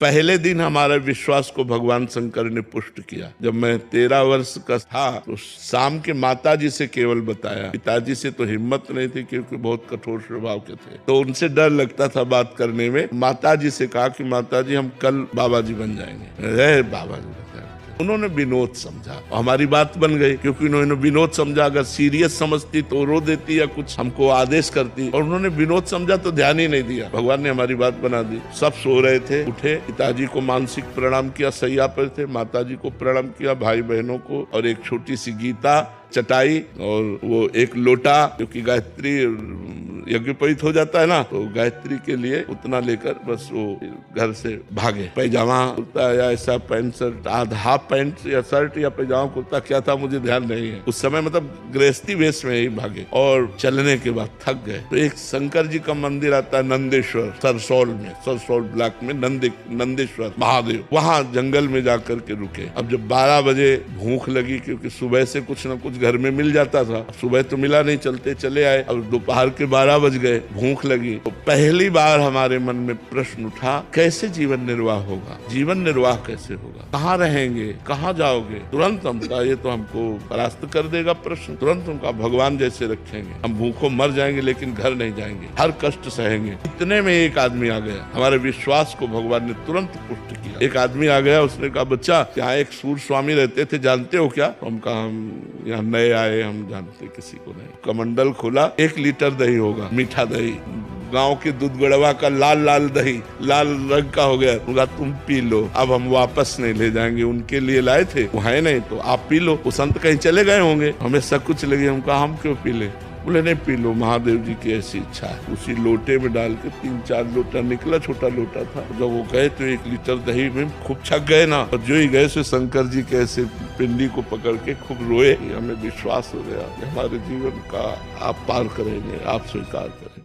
पहले दिन हमारे विश्वास को भगवान शंकर ने पुष्ट किया। जब मैं 13 वर्ष का था तो शाम के माताजी से केवल बताया, पिताजी से तो हिम्मत नहीं थी क्योंकि बहुत कठोर स्वभाव के थे, तो उनसे डर लगता था बात करने में। माताजी से कहा कि माताजी हम कल बाबा जी बन जाएंगे। बाबा जी उन्होंने विनोद समझा, हमारी बात बन गई क्योंकि उन्होंने विनोद समझा। अगर सीरियस समझती तो रो देती या कुछ हमको आदेश करती, और उन्होंने विनोद समझा तो ध्यान ही नहीं दिया। भगवान ने हमारी बात बना दी। सब सो रहे थे, उठे, पिताजी को मानसिक प्रणाम किया, सैया पर थे, माताजी को प्रणाम किया, भाई बहनों को, और एक छोटी सी गीता, चटाई और वो एक लोटा, क्योंकि गायत्री यज्ञोपवीत हो जाता है ना, तो गायत्री के लिए उतना लेकर बस वो घर से भागे। पैजामा कुर्ता या ऐसा पैंट शर्ट, हाफ पैंट या शर्ट या पैजामा कुर्ता क्या था मुझे ध्यान नहीं है उस समय, मतलब गृहस्थी वेश में ही भागे। और चलने के बाद थक गए तो एक शंकर जी का मंदिर आता है नंदेश्वर, सरसौल ब्लॉक में नंदेश्वर महादेव, वहाँ जंगल में जाकर के रुके। अब जब 12 बजे भूख लगी, क्योंकि सुबह से कुछ न कुछ घर में मिल जाता था, सुबह तो मिला नहीं, चलते चले आए। अब दोपहर के 12 बज गए, भूख लगी, तो पहली बार हमारे मन में प्रश्न उठा, कैसे जीवन निर्वाह होगा, जीवन निर्वाह कैसे होगा, कहाँ रहेंगे, कहाँ जाओगे। तुरंत हम कहा ये तो हमको परास्त कर देगा प्रश्न। तुरंत हम कहा भगवान जैसे रखेंगे, हम भूखों मर जाएंगे लेकिन घर नहीं जाएंगे, हर कष्ट सहेंगे। इतने में एक आदमी आ गया, हमारे विश्वास को भगवान ने तुरंत पुष्ट किया। एक आदमी आ गया, उसने कहा बच्चा यहाँ एक सूर स्वामी रहते थे, जानते हो क्या? हम कहा हम यहाँ नए आए, हम जानते किसी को नहीं। कमंडल खोला, 1 लीटर दही होगा, मीठा दही, गांव के दूध गड़वा का लाल दही, लाल रंग का हो गया। उनका तुम पी लो, अब हम वापस नहीं ले जाएंगे, उनके लिए लाए थे, वो है नहीं तो आप पी लो। वो संत कहीं चले गए होंगे, हमें सब कुछ लगे। हम कहा हम क्यों पी ले? बोले नहीं पी लो, महादेव जी की ऐसी इच्छा है। उसी लोटे में डाल के 3-4 लोटा निकला, छोटा लोटा था। जब वो गए तो 1 लीटर दही में खूब छक गए ना, और जो ही गए से शंकर जी के ऐसे पिंडी को पकड़ के खूब रोए। हमें विश्वास हो गया कि हमारे जीवन का आप पार करेंगे, आप स्वीकार करें।